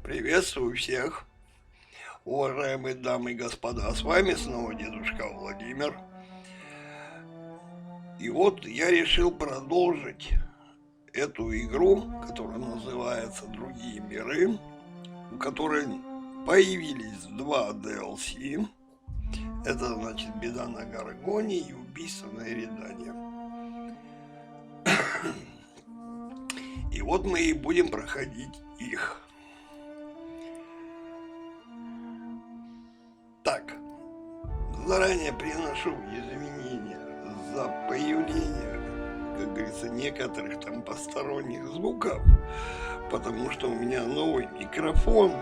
Приветствую всех, уважаемые дамы и господа, с вами снова дедушка Владимир. И вот я решил продолжить эту игру, которая называется «Другие миры», у которой появились два DLC. Это, значит, «Беда на Гаргоне» и «Убийство на Эридане». И вот мы и будем проходить их. Так, заранее приношу извинения за появление, как говорится, некоторых там посторонних звуков, потому что у меня новый микрофон,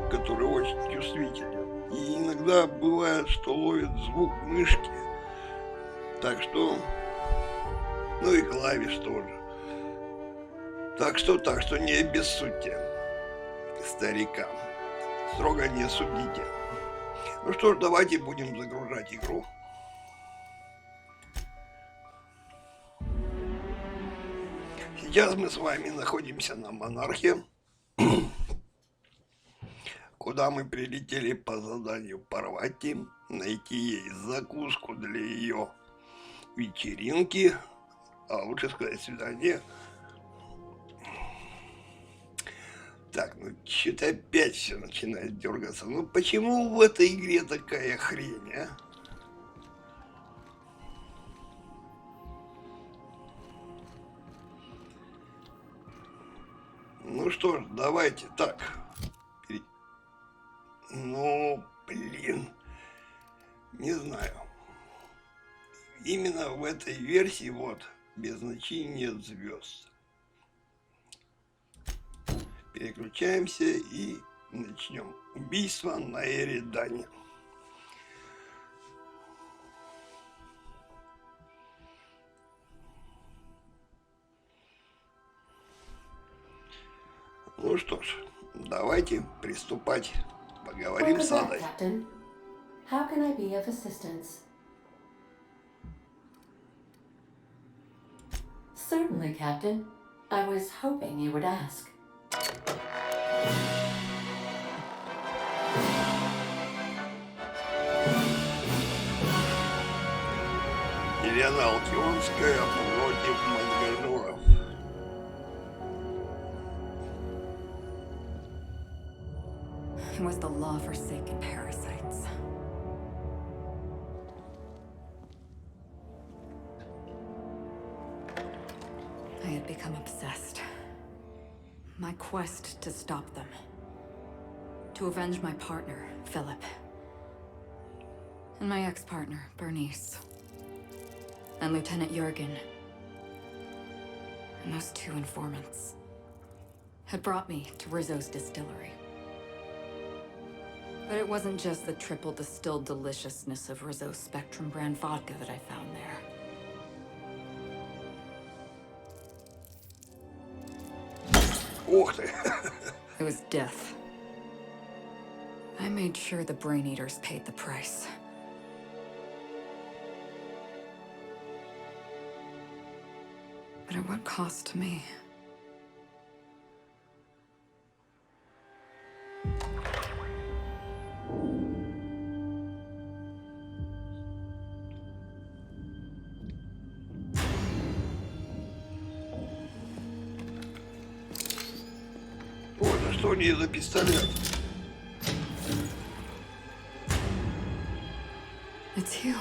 который очень чувствителен, и иногда бывает, что ловит звук мышки, так что, ну и клавиш тоже. Так что не обессудьте, старикам, строго не судите. Ну что ж, давайте будем загружать игру. Сейчас мы с вами находимся на Монархе, куда мы прилетели по заданию Парвати, найти ей закуску для ее вечеринки, а лучше сказать свидание. Так, ну что-то опять все начинает дергаться. Ну почему в этой игре такая хрень, а? Ну что ж, давайте так. Ну, блин, не знаю. Именно в этой версии вот без значения звезд. Переключаемся и начнем. Убийство на Эридане. Ну что ж, давайте приступать. Поговорим с Адой. Captain. How can I be of assistance? Certainly, Captain. I was hoping you would ask. Елена Алкионская против мангажуров. It was the law-forsaken parasites. I had become obsessed. My quest to stop them. To avenge my partner, Philip. And my ex-partner, Bernice. And Lieutenant Jurgen. And those two informants had brought me to Rizzo's distillery. But it wasn't just the triple distilled deliciousness of Rizzo's Spectrum brand vodka that I found there. Ух ты! It was death. I made sure the Brain Eaters paid the price. But at what cost to me? Ой, да что у нее за пистолет? It's you.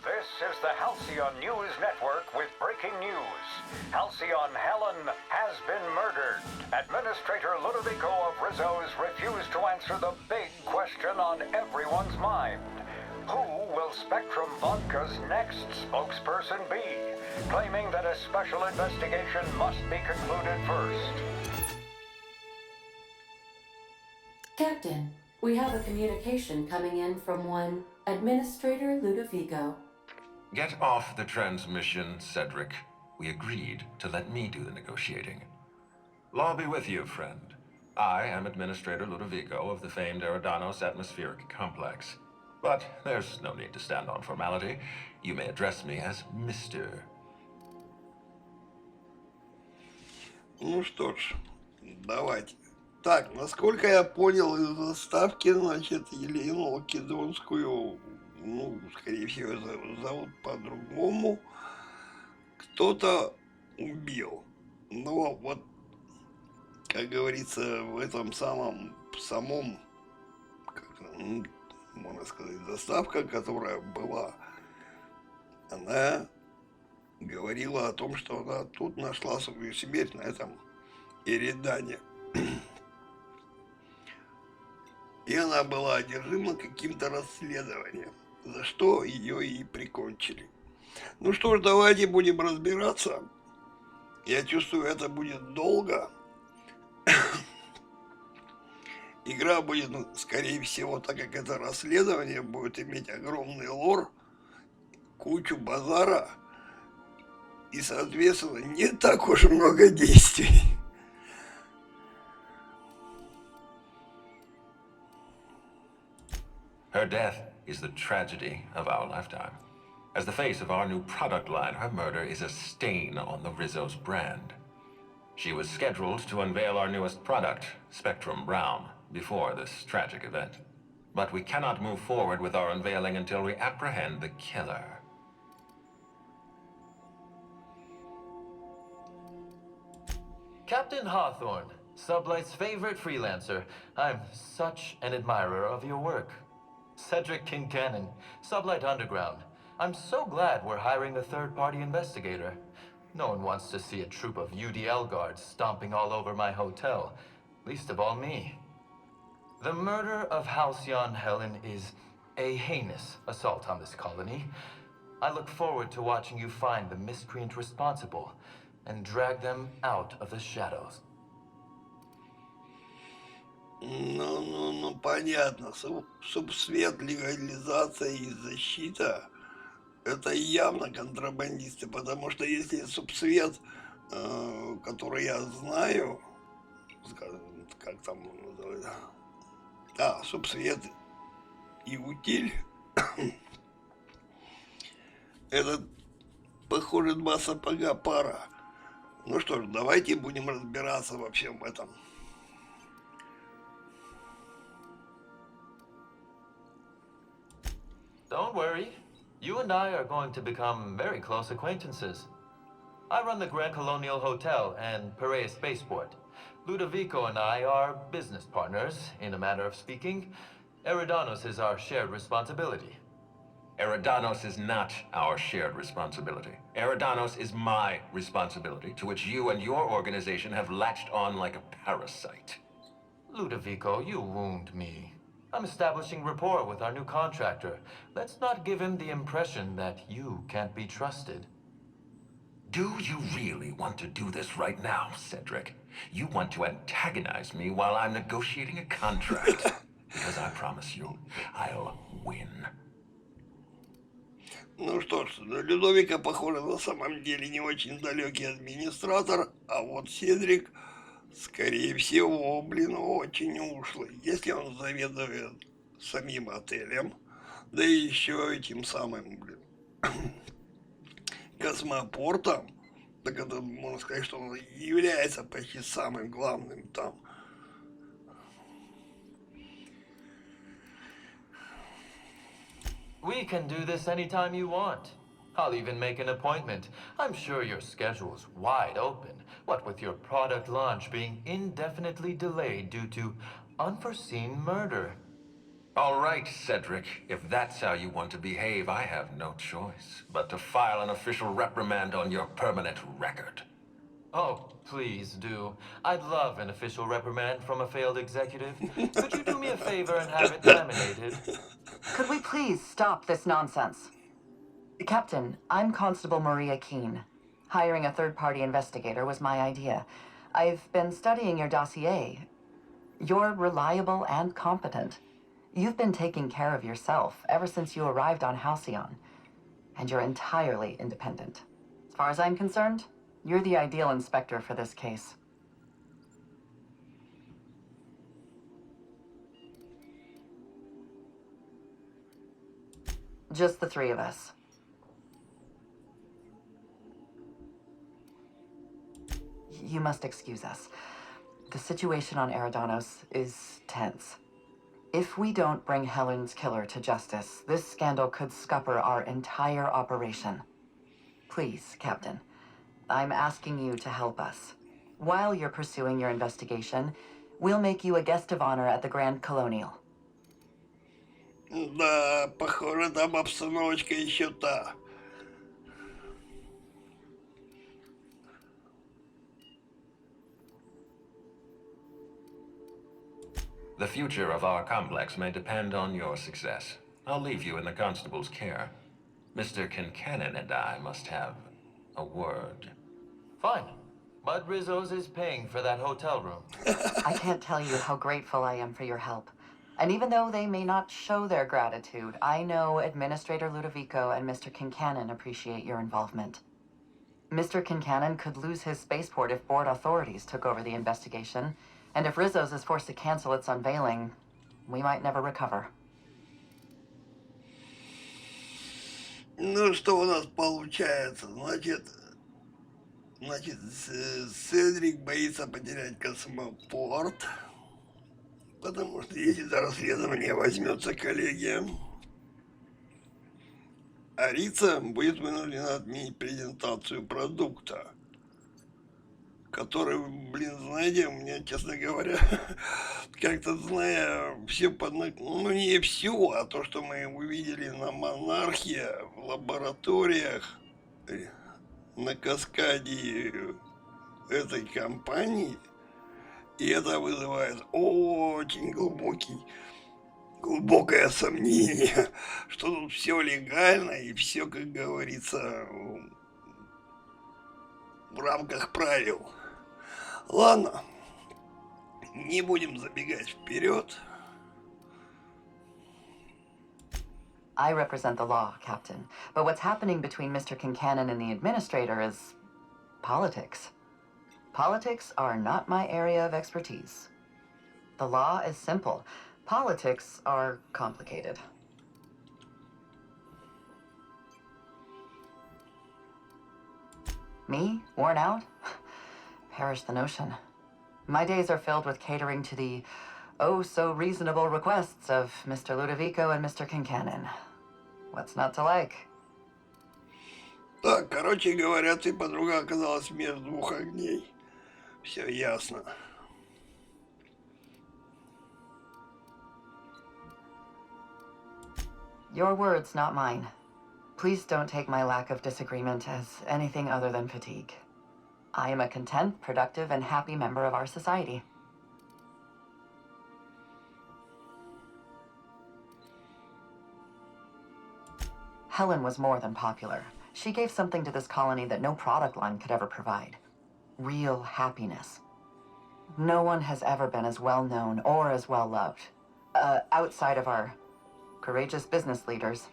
This is the Halcyon News Network with breaking news. Halcyon Helen has been murdered. Administrator Ludovico of Rizzo's refused to answer the big question on everyone's mind. Who will Spectrum Vodka's next spokesperson be? Claiming that a special investigation must be concluded first. Captain, we have a communication coming in from one Administrator Ludovico. Get off the transmission, Cedric. We agreed to let me do the negotiating. Law be with you, friend. I am Administrator Ludovico of the famed Eridanos atmospheric complex. But there's no need to stand on formality. You may address me as Mr. Ну что ж, давайте. Так, насколько я понял из заставки, значит, Елену Македонскую, ну, скорее всего, зовут по-другому, кто-то убил. Но вот, как говорится, в этом самом, ну, можно сказать, заставка, которая была, она говорила о том, что она тут нашла свою смерть на этом Эридане. И она была одержима каким-то расследованием, за что ее и прикончили. Ну что ж, давайте будем разбираться. Я чувствую, это будет долго. Игра будет, ну, скорее всего, так как это расследование, будет иметь огромный лор, кучу базара и, соответственно, не так уж много действий. Her death is the tragedy of our lifetime. As the face of our new product line, her murder is a stain on the Rizzo's brand. She was scheduled to unveil our newest product, Spectrum Brown, before this tragic event. But we cannot move forward with our unveiling until we apprehend the killer. Captain Hawthorne, Sublight's favorite freelancer. I'm such an admirer of your work. Cedric Kincannon, Sublight Underground. I'm so glad we're hiring a third-party investigator. No one wants to see a troop of UDL guards stomping all over my hotel, least of all me. The murder of Halcyon Helen is a heinous assault on this colony. I look forward to watching you find the miscreant responsible and drag them out of the shadows. Ну, понятно. Субсвет, легализация и защита — это явно контрабандисты, потому что если субсвет, который я знаю, скажем, как там называется, субсвет и утиль, это, похоже, два сапога пара. Ну что ж, давайте будем разбираться во всем этом. Don't worry. You and I are going to become very close acquaintances. I run the Grand Colonial Hotel and Piraeus Spaceport. Ludovico and I are business partners, in a manner of speaking. Eridanos is our shared responsibility. Eridanos is not our shared responsibility. Eridanos is my responsibility, to which you and your organization have latched on like a parasite. Ludovico, you wound me. I'm establishing rapport with our new contractor. Let's not give him the impression that you can't be trusted. Do you really want to do this right now, Cedric? You want to antagonize me while I'm negotiating a contract. Because I promise you, I'll win. Ну что ж, Людовика, похоже, на самом деле не очень далекий администратор, а вот Седрик, скорее всего, очень ушлый. Если он заведует самим отелем, да и еще этим самым, космопортом, так это, можно сказать, что он является почти самым главным там. We can do this anytime you want. I'll even make an appointment. I'm sure your schedule's wide open, what with your product launch being indefinitely delayed due to unforeseen murder. All right, Cedric. If that's how you want to behave, I have no choice but to file an official reprimand on your permanent record. Oh, please do. I'd love an official reprimand from a failed executive. Could you do me a favor and have it laminated? Could we please stop this nonsense? Captain, I'm Constable Maria Keene. Hiring a third-party investigator was my idea. I've been studying your dossier. You're reliable and competent. You've been taking care of yourself ever since you arrived on Halcyon. And you're entirely independent. As far as I'm concerned, you're the ideal inspector for this case. Just the three of us. you must excuse us. The situation on Eridanos is tense. If we don't bring Helen's killer to justice, this scandal could scupper our entire operation. Please, Captain, I'm asking you to help us. While you're pursuing your investigation, we'll make you a guest of honor at the Grand Colonial. Да, похоже, там обстановочка еще та. The future of our complex may depend on your success. I'll leave you in the constable's care. Mr. Kincannon and I must have a word. Fine. But Rizzo's is paying for that hotel room. I can't tell you how grateful I am for your help. And even though they may not show their gratitude, I know Administrator Ludovico and Mr. Kincannon appreciate your involvement. Mr. Kincannon could lose his spaceport if board authorities took over the investigation, and if Rizzo's is forced to cancel its unveiling, we might never recover. Ну, что у нас получается? Значит, Седрик боится потерять космопорт, потому что если за расследование возьмется коллегия, а Рица будет вынуждена отменить презентацию продукта, который, знаете, у меня, честно говоря, как-то зная все ну не все, а то, что мы увидели на Монархе, в лабораториях, на каскаде этой компании, и это вызывает очень глубокое сомнение, что тут все легально и все, как говорится, в рамках правил. Ладно, не будем забегать вперед. I represent the law, Captain, but what's happening between Mr. Kincannon and the Administrator is politics. Politics are not my area of expertise. The law is simple. Politics are complicated. Me? Worn out? Perish the notion. My days are filled with catering to the oh-so-reasonable requests of Mr. Ludovico and Mr. Kincannon. What's not to like? Так, короче говоря, ты, подруга, оказалась между двух огней. Все ясно. Your words, not mine. Please don't take my lack of disagreement as anything other than fatigue. I am a content, productive, and happy member of our society. Helen was more than popular. She gave something to this colony that no product line could ever provide. Real happiness. No one has ever been as well known or as well loved. Outside of our courageous business leaders.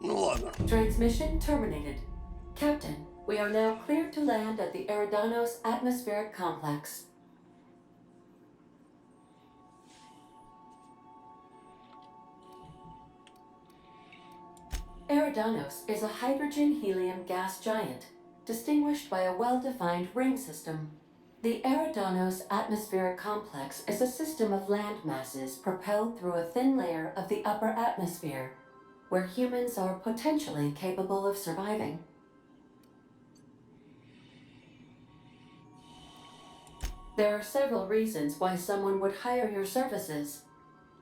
Ну ладно. Transmission terminated. Captain, we are now cleared to land at the Eridanos atmospheric complex. Eridanos is a hydrogen-helium gas giant, distinguished by a well-defined ring system. The Eridanos atmospheric complex is a system of land masses propelled through a thin layer of the upper atmosphere, where humans are potentially capable of surviving. There are several reasons why someone would hire your services.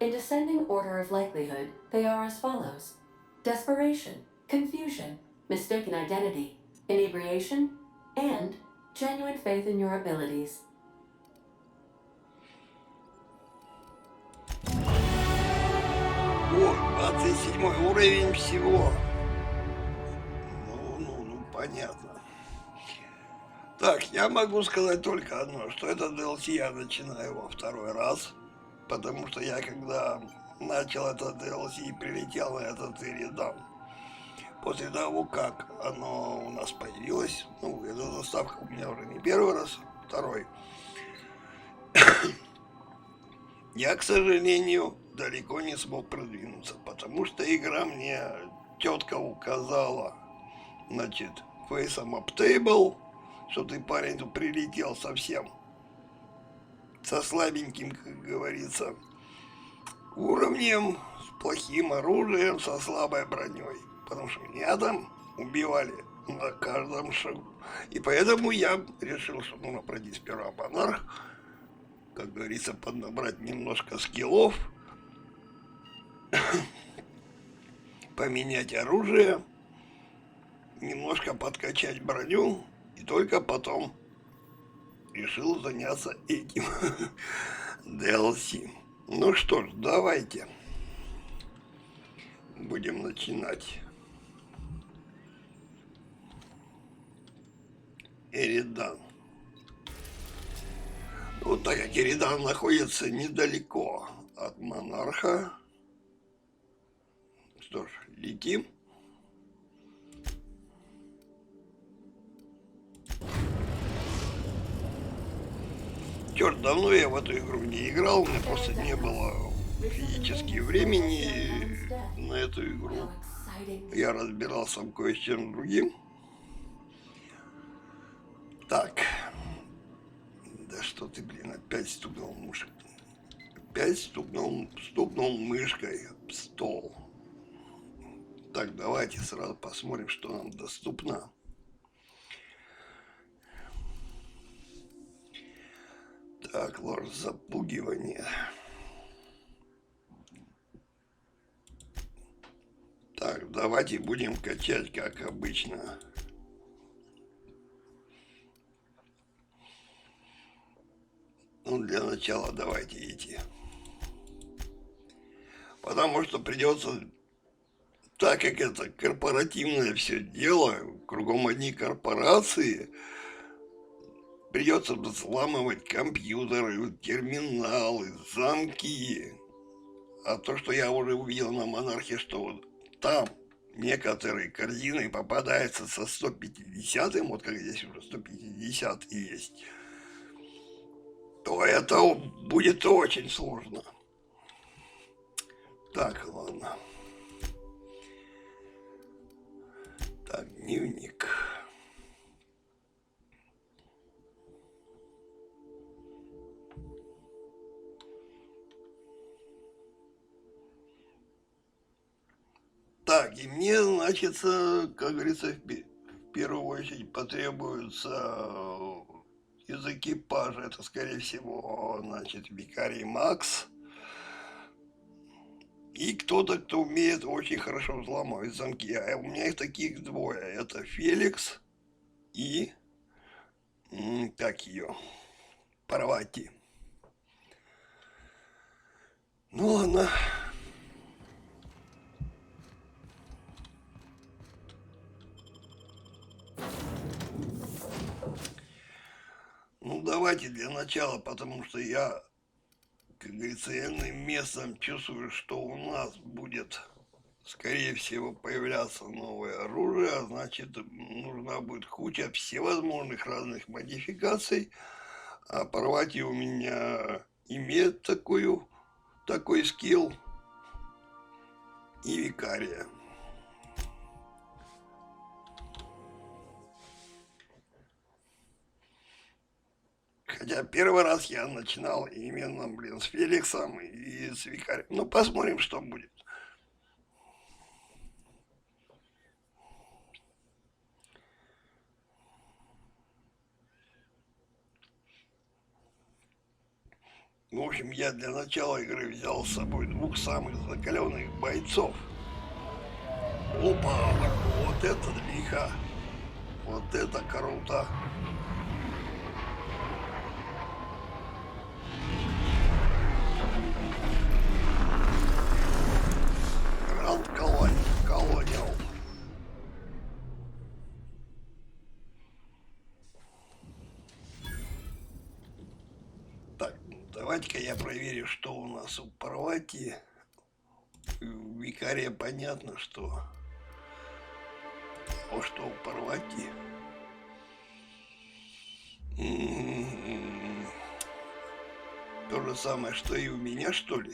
In descending order of likelihood, they are as follows: desperation, confusion, mistaken identity, inebriation, and genuine faith in your abilities. О, 27 уровень всего. Ну, понятно. Так, я могу сказать только одно, что этот DLC я начинаю во второй раз, потому что я когда начал этот DLC и прилетел на этот Эридан, после того, как оно у нас появилось, ну, эта заставка у меня уже не первый раз, второй, я, к сожалению, далеко не смог продвинуться, потому что игра мне четко указала, значит, фейсом up table, что ты, парень, тут прилетел совсем со слабеньким, как говорится, уровнем, с плохим оружием, со слабой броней, потому что меня там убивали на каждом шагу. И поэтому я решил, что нужно пройти сперва монарх, как говорится, поднабрать немножко скиллов, поменять оружие, немножко подкачать броню, и только потом решил заняться этим DLC. Ну что ж, давайте будем начинать. Эридан. Вот так как Эридан находится недалеко от монарха, что ж, летим. Черт, давно я в эту игру не играл, у меня просто не было физически времени на эту игру. Я разбирался в кое с чем другим. Так. Да что ты, блин, опять стукнул мышкой. Опять стукнул мышкой об стол. Так, давайте сразу посмотрим, что нам доступно. Так, ложь запугивания. Так, давайте будем качать, как обычно. Ну, для начала давайте эти. Потому что придется, так как это корпоративное все дело, кругом одни корпорации, придется взламывать компьютеры, терминалы, замки. А то, что я уже увидел на монархе, что вот там некоторые корзины попадаются со 150-м, вот как здесь уже 150 есть, то это будет очень сложно. Так, ладно. Так, дневник. Так, и мне, значит, как говорится, в первую очередь потребуется из экипажа, это, скорее всего, значит, викарий Макс. И кто-то, кто умеет очень хорошо взламывать замки. А у меня их таких двое. Это Феликс и, как ее, Парвати. Ну ладно. Ну давайте для начала, потому что я, как говорится, иным местом чувствую, что у нас будет, скорее всего, появляться новое оружие, а значит, нужна будет куча всевозможных разных модификаций. А Парвати у меня имеет такой скилл, и викария. Хотя первый раз я начинал именно, блин, с Феликсом и с викарием. Ну, посмотрим, что будет. В общем, я для начала игры взял с собой двух самых закаленных бойцов. Опа, вот это лихо. Вот это круто. Гранд Колониал. Так, давайте-ка я проверю, что у нас у Парвати. У викария понятно, что... А что у Парвати? То же самое, что и у меня, что ли?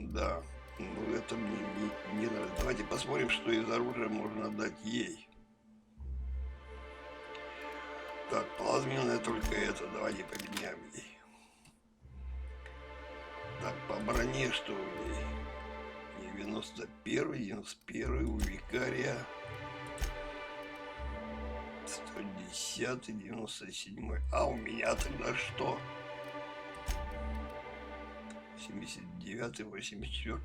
Да, ну это мне не нравится. Давайте посмотрим, что из оружия можно отдать ей. Так, плазменная только это. Давайте поменяем ей. Так, по броне что у ней? 91 у викария. 110, 97. А у меня тогда что? 79, 84.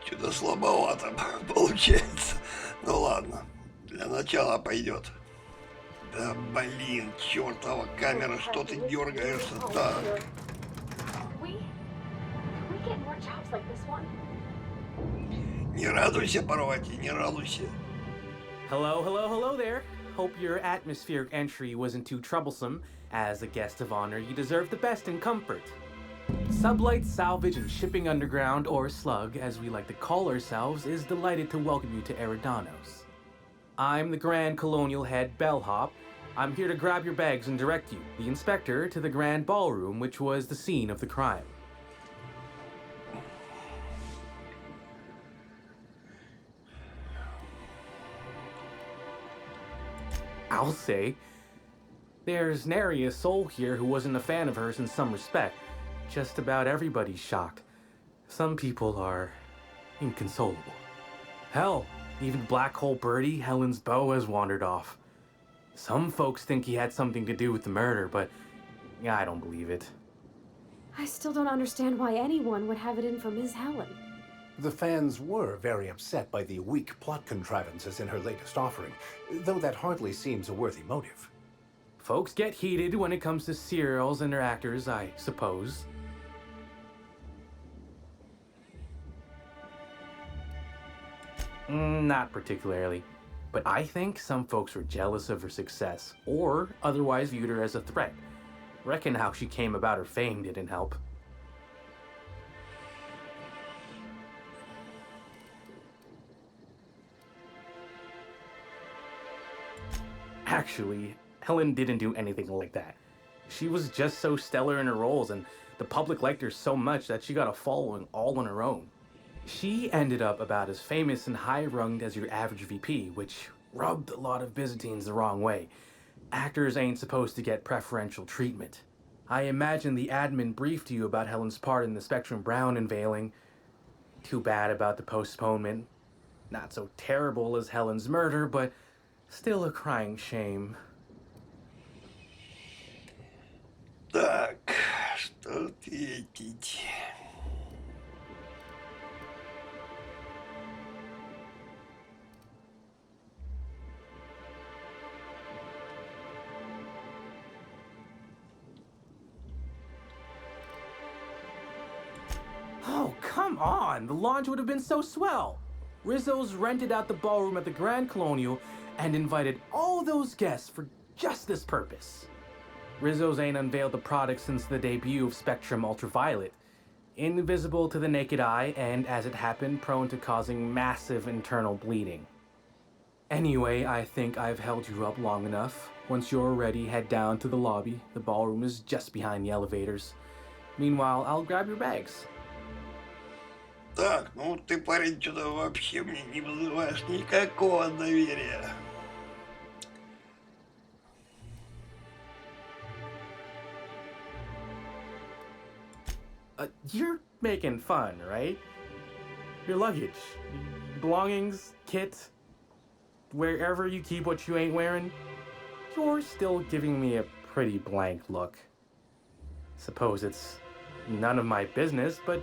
Что-то слабовато получается. Ну ладно, для начала пойдет. Да блин, чертова камера, что ты дергаешься так? Не радуйся, Парвати, не радуйся. Hello there. Hope your atmospheric entry wasn't too troublesome. As a guest of honor, you deserve the best in comfort. Sublight Salvage and Shipping Underground, or Slug, as we like to call ourselves, is delighted to welcome you to Eridanos. I'm the Grand Colonial Head Bellhop. I'm here to grab your bags and direct you, the inspector, to the Grand Ballroom, which was the scene of the crime. I'll say, there's nary a soul here who wasn't a fan of hers in some respect. Just about everybody's shocked. Some people are inconsolable. Hell, even Black Hole Birdie, Helen's beau, has wandered off. Some folks think he had something to do with the murder, but I don't believe it. I still don't understand why anyone would have it in for Ms. Helen. The fans were very upset by the weak plot contrivances in her latest offering, though that hardly seems a worthy motive. Folks get heated when it comes to serials and their actors, I suppose. Not particularly. But I think some folks were jealous of her success, or otherwise viewed her as a threat. Reckon how she came about her fame didn't help. Actually, Helen didn't do anything like that. She was just so stellar in her roles, and the public liked her so much that she got a following all on her own. She ended up about as famous and high-runged as your average VP, which rubbed a lot of Byzantines the wrong way. Actors ain't supposed to get preferential treatment. I imagine the admin briefed you about Helen's part in the Spectrum Brown unveiling. Too bad about the postponement. Not so terrible as Helen's murder, but still a crying shame. Так, что ответить? Oh, come on! The launch would have been so swell! Rizzo's rented out the ballroom at the Grand Colonial and invited all those guests for just this purpose. Rizzo's ain't unveiled the product since the debut of Spectrum Ultraviolet. Invisible to the naked eye, and as it happened, prone to causing massive internal bleeding. Anyway, I think I've held you up long enough. Once you're ready, head down to the lobby. The ballroom is just behind the elevators. Meanwhile, I'll grab your bags. Так, ну ты, парень, что-то вообще мне не вызываешь никакого доверия. You're making fun, right? Your luggage, belongings, kit, wherever you keep what you ain't wearing, you're still giving me a pretty blank look. Suppose it's none of my business, but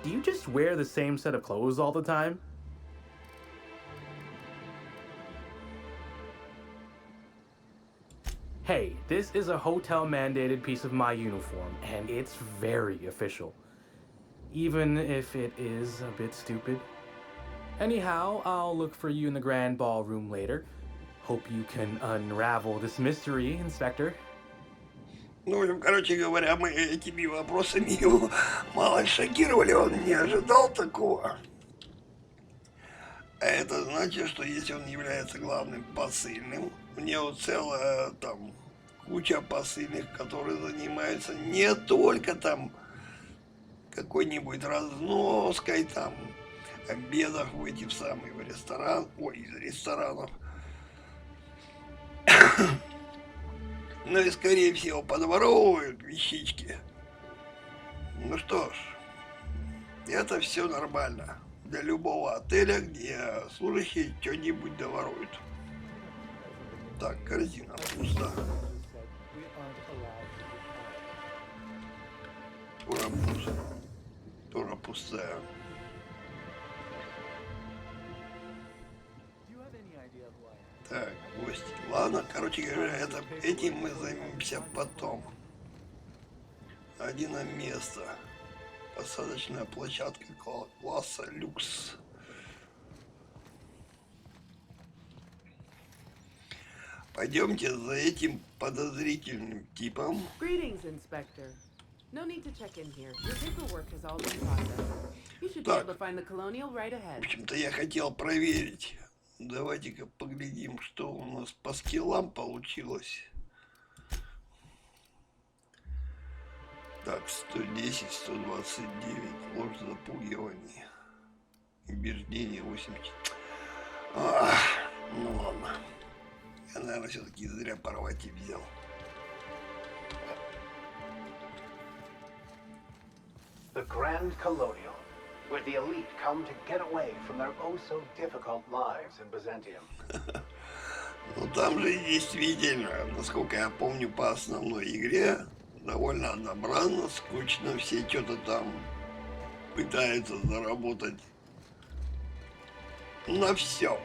do you just wear the same set of clothes all the time? Hey, this is a hotel-mandated piece of my uniform, and it's very official. Even if it is a bit stupid. Anyhow, I'll look for you in the Grand Ballroom later. Hope you can unravel this mystery, Inspector. Ну, в общем, короче говоря, мы этими вопросами его мало шокировали, он не ожидал такого. А это значит, что если он является главным посыльным, у него целая там куча посыльных, которые занимаются не только там какой-нибудь разноской там, обедах в эти самые в ресторан, ой, из ресторанов. Ну и скорее всего подворовывают вещички. Ну что ж, это все нормально для любого отеля, где служащие что-нибудь доворуют. Так, корзина пуста. Тоже пустая. Так, гости. Ладно, короче говоря, этим мы займемся потом. Один место. Посадочная площадка класса люкс. Пойдемте за этим подозрительным типом. Greetings, Inspector. No need to check in here. Your paperwork has all been processed. You should be able to find the Colonial right В ahead. общем-то, я хотел проверить. Давайте-ка поглядим, что у нас по скиллам получилось. Так, 110, 129, ложь запугивания. Убеждение 80. Ну ладно. Я, наверное, все-таки зря порвать и взял. The Grand Colonial, where the elite come to get away from their oh-so-difficult lives in Byzantium. Ну там же действительно, насколько я помню по основной игре, довольно однообразно, скучно, все что-то там пытаются заработать на всем.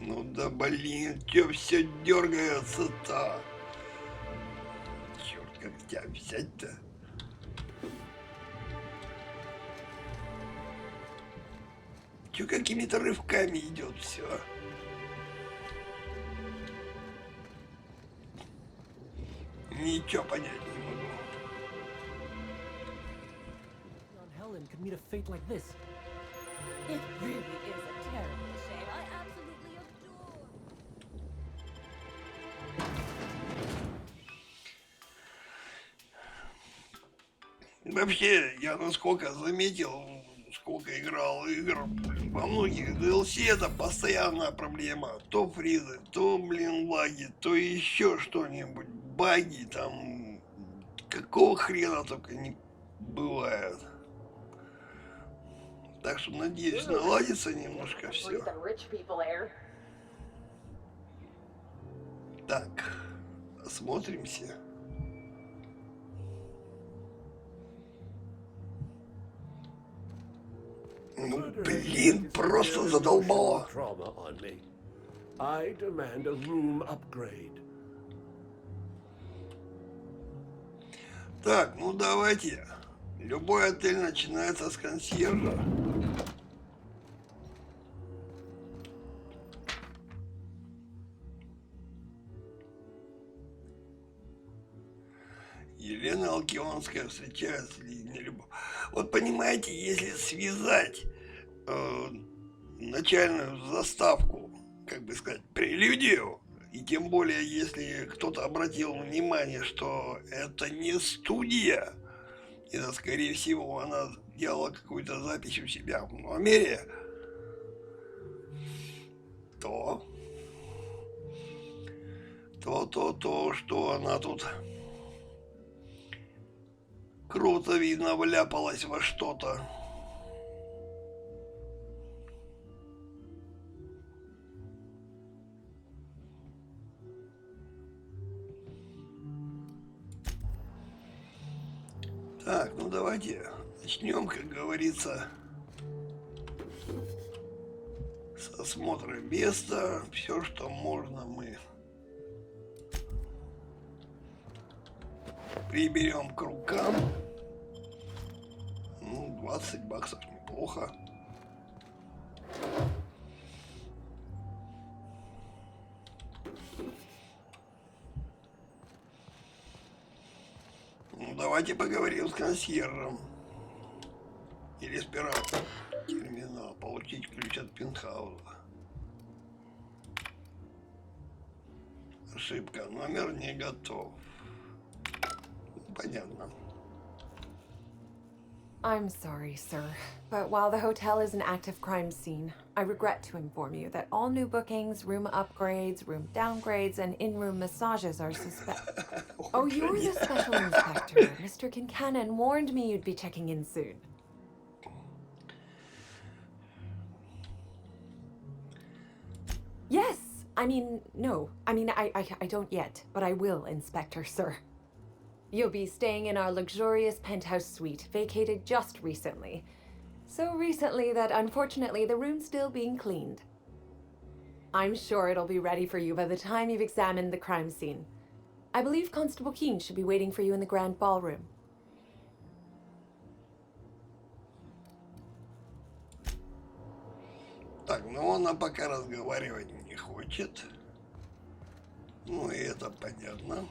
Ну да блин, чё все дергается-то? Черт, как тебя взять-то? Чё какими-то рывками идет все? Ничего понять не могу. Helen could meet a fate like this. It really is a terrible shame. I absolutely adore. Вообще, я насколько заметил, сколько играл игр, во многих DLC это постоянная проблема. То фризы, то, блин, лаги, то еще что-нибудь, баги там, какого хрена только не бывает. Так что, надеюсь, наладится немножко все. Так, осмотримся. Ну, блин, просто задолбало. Так, ну давайте. Любой отель начинается с консьержа. Елена Алкионская встречается ли не любовь. Вот понимаете, если связать начальную заставку, как бы сказать, прелюдию, и тем более, если кто-то обратил внимание, что это не студия, это, скорее всего, она делала какую-то запись у себя в номере, то, что она тут круто, видно, вляпалась во что-то. Так, ну давайте начнем, как говорится, с осмотра места. Все, что можно, мы приберем к рукам. Ну, 20 баксов неплохо. Ну, давайте поговорим с консьержем. Или с пиратом. Терминал. Получить ключ от пентхауса. ошибка. Номер не готов. Понятно. I'm sorry, sir, but while the hotel is an active crime scene, I regret to inform you that all new bookings, room upgrades, room downgrades, and in-room massages are suspect. Oh, you're the special inspector. Mr. Kincannon warned me you'd be checking in soon. Yes! No. I don't yet, but I will, Inspector, sir. You'll be staying in our luxurious penthouse suite, vacated just recently. So recently that unfortunately the room's still being cleaned. I'm sure it'll be ready for you by the time you've examined the crime scene. I believe Constable Keene should be waiting for you in the grand ballroom. Так, ну она пока разговаривать не хочет. Ну и это понятно.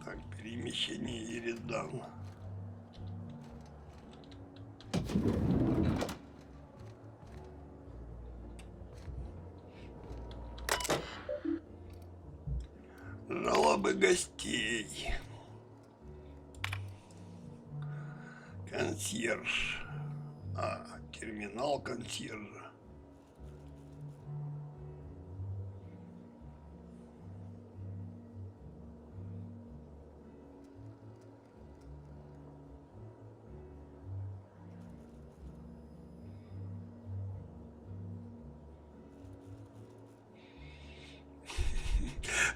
Так, перемещение Эридана. Жалобы гостей. Консьерж. Терминал консьержа.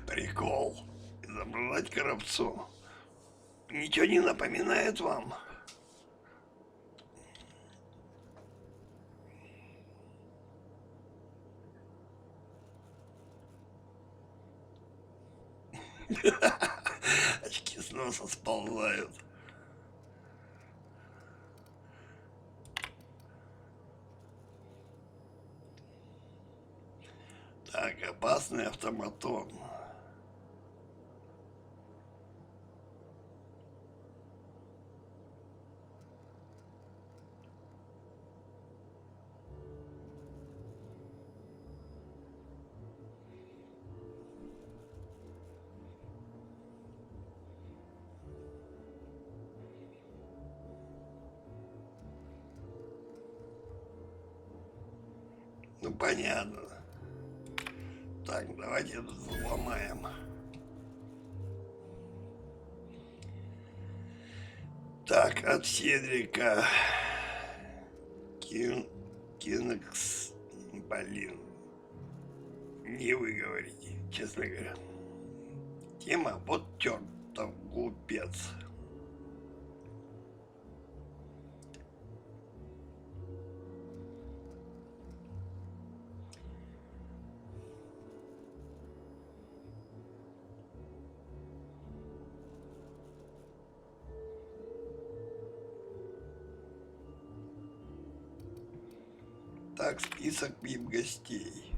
Прикол. Изображать коробцу. Ничего не напоминает вам? Очки с носа сползают. Так, опасный автоматон. Ну, понятно. Так, давайте взломаем. Так, от Седрика. Кинекс. Блин. Не вы говорите, честно говоря. Тема вот чертов глупец. Так, список VIP-гостей.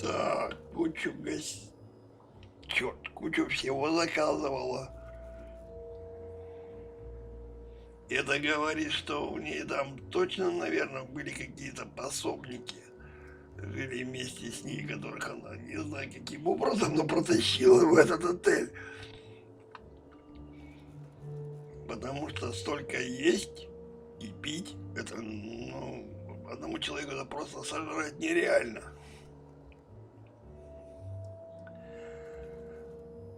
Так, кучу гостей. Черт, кучу всего заказывала. Это говорит, что у нее там точно, наверное, были какие-то пособники. Жили вместе с ней, которых она, не знаю каким образом, но протащила в этот отель. Потому что столько есть и пить, это, одному человеку это просто сожрать нереально.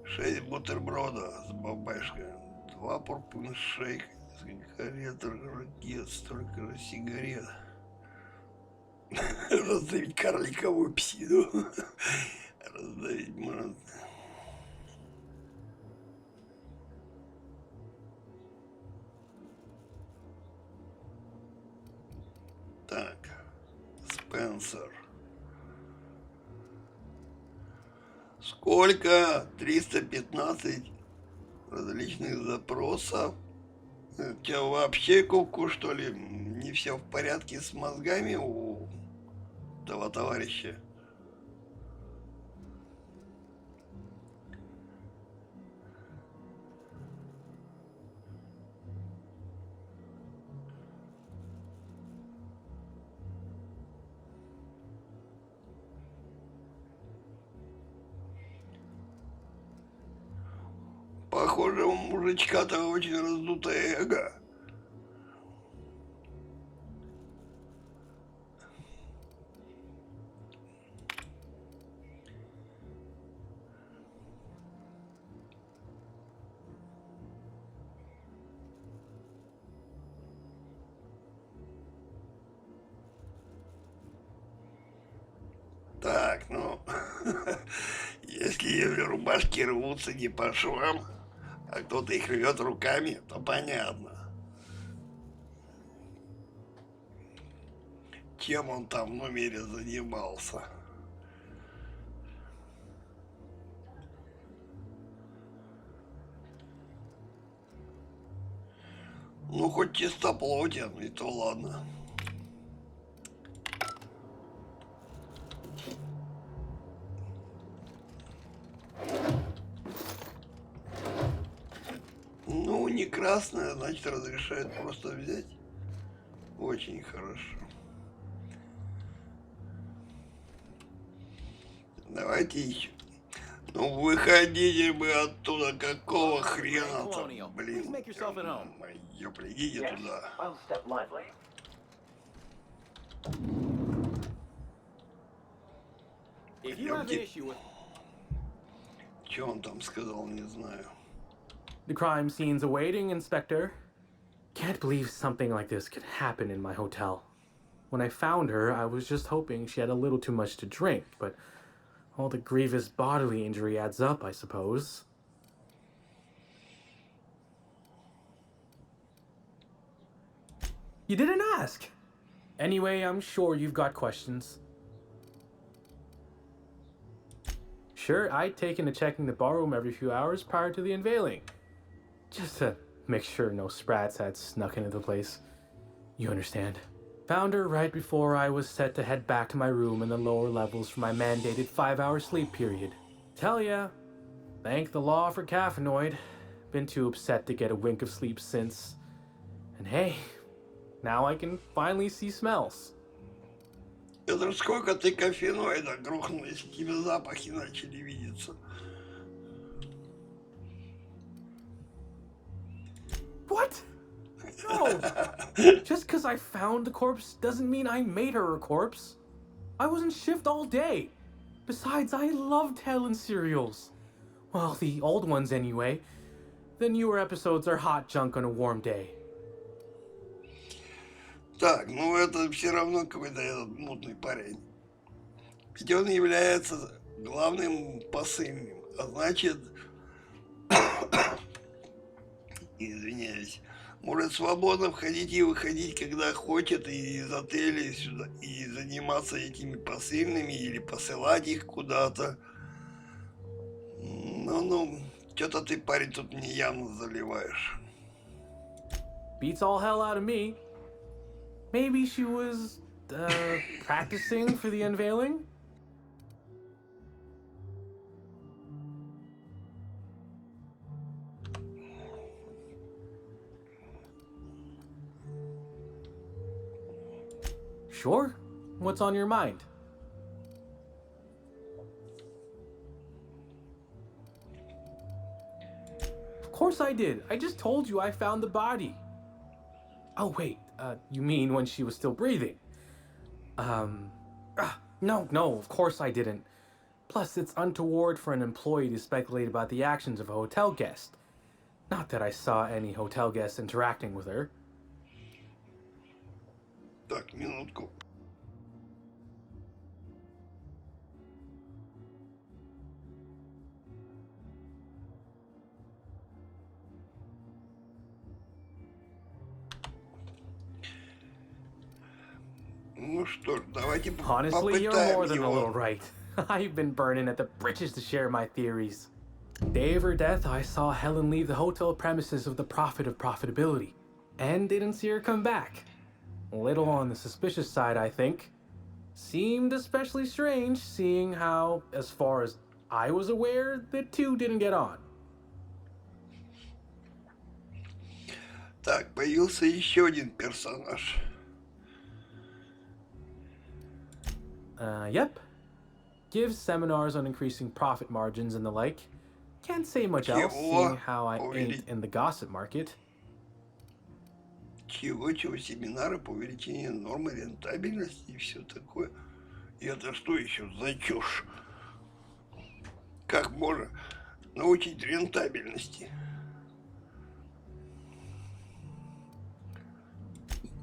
6 бутерброда с бабашкой, 2 пурпурных шейка. Сигаретер, ракет, столько сигарет. Раздавить карликовую псину. Раздавить можно. Так, Спенсер. Сколько? 315 различных запросов. Тебя вообще куку, что ли? не все в порядке с мозгами у этого товарища? Похоже, у мужичка-то очень раздутое эго. Так, ну, если рубашки рвутся не по швам, а кто-то их рвет руками, то понятно. Чем он там в номере занимался? Ну, хоть чистоплотен, и то ладно. Ну, не красная, значит, разрешает просто взять. Очень хорошо. Давайте еще. Ну, выходите мы оттуда, какого хрена-то, блин. Ёпли, идите туда. Пойдемте. Что он там сказал, не знаю. The crime scene's awaiting, Inspector. Can't believe something like this could happen in my hotel. When I found her, I was just hoping she had a little too much to drink, but all the grievous bodily injury adds up, I suppose. You didn't ask. Anyway, I'm sure you've got questions. Sure, I'd taken to checking the ballroom every few hours prior to the unveiling. Just to make sure no sprats had snuck into the place. You understand. Found her right before I was set to head back to my room in the lower levels for my mandated 5-hour sleep period. Tell ya, thank the law for caffeinoid. Been too upset to get a wink of sleep since. And hey, now I can finally see smells. Это сколько ты кофеноида грохнул, если тебе запахи начали видеться? What? No! Just because I found the corpse doesn't mean I made her a corpse. I was in shift all day. Besides, I loved Helen serials. Well, the old ones anyway. The newer episodes are hot junk on a warm day. Так, ну это все равно какой-то этот мутный парень. Ведь он является главным посыльным, а значит, извиняюсь, может свободно входить и выходить, когда хочет, и из отеля сюда, и заниматься этими посыльными, или посылать их куда-то. Ну, что-то ты, парень, тут мне явно заливаешь. Beats all hell out of me. Maybe she was, practicing for the unveiling? Sure. What's on your mind? Of course I did. I just told you I found the body. Oh, wait. You mean when she was still breathing? No, of course I didn't. Plus, it's untoward for an employee to speculate about the actions of a hotel guest. Not that I saw any hotel guests interacting with her. Так, минутку. Ну что ж, давайте Honestly, you're more попытаем than a little его. right. I've been burning at the britches to share my theories. Day of her death, I saw Helen leave the hotel premises of the Prophet of Profitability, and didn't see her come back. A little on the suspicious side, I think. Seemed especially strange, seeing how, as far as I was aware, the two didn't get on. Так, появился еще один персонаж. Yep. Gives seminars on increasing profit margins and the like. Can't say much else, seeing how I ain't in the gossip market. Чего семинары по увеличению нормы рентабельности и все такое. И это что еще за чушь? Как можно научить рентабельности?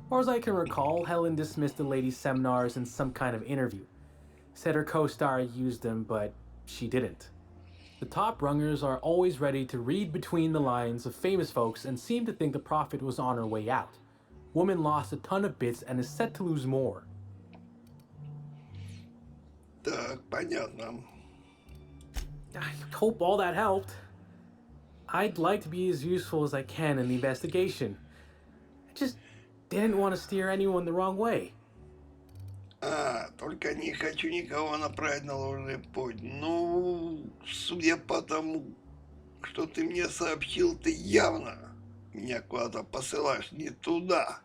Or as I can recall, Helen dismissed the lady's seminars in some kind of interview. Said her co-star used them, but she didn't. The top rungers are always ready to read between the lines of famous folks and seem to think the profit was on her way out. Woman lost a ton of bits and is set to lose more. Так, понятно. I hope all that helped. I'd like to be as useful as I can in the investigation. I just didn't want to steer anyone the wrong way. Только не хочу никого направить на ложный путь. Ну, судя по тому, что ты мне сообщил, ты явно меня куда-то посылаешь не туда.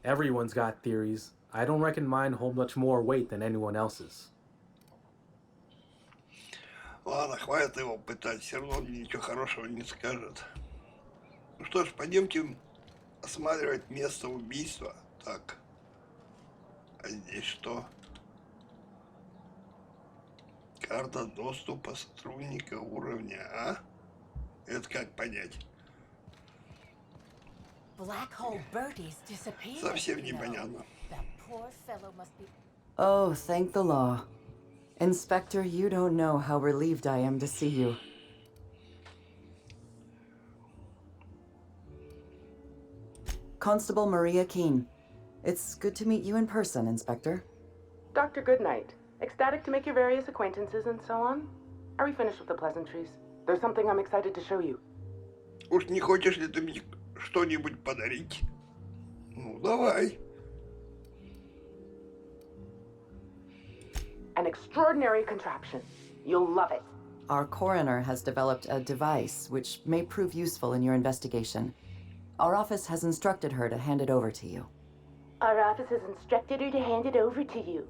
Everyone's got theories. I don't reckon mine hold much more weight than anyone else's. Ладно, хватит его пытать, все равно мне ничего хорошего не скажет. Ну что ж, пойдемте осматривать место убийства. Так, а здесь что? Карта доступа сотрудника уровня А? Это как понять? Совсем непонятно. Oh, thank the law. Inspector, you don't know how relieved I am to see you. Constable Maria Keene. It's good to meet you in person, Inspector. Dr. Goodnight. Ecstatic to make your various acquaintances and so on. Are we finished with the pleasantries? There's something I'm excited to show you. Уж не хочешь ли ты мне что-нибудь подарить? Ну, давай. An extraordinary contraption. You'll love it. Our coroner has developed a device which may prove useful in your investigation. Our office has instructed her to hand it over to you. Our office has instructed her to hand it over to you.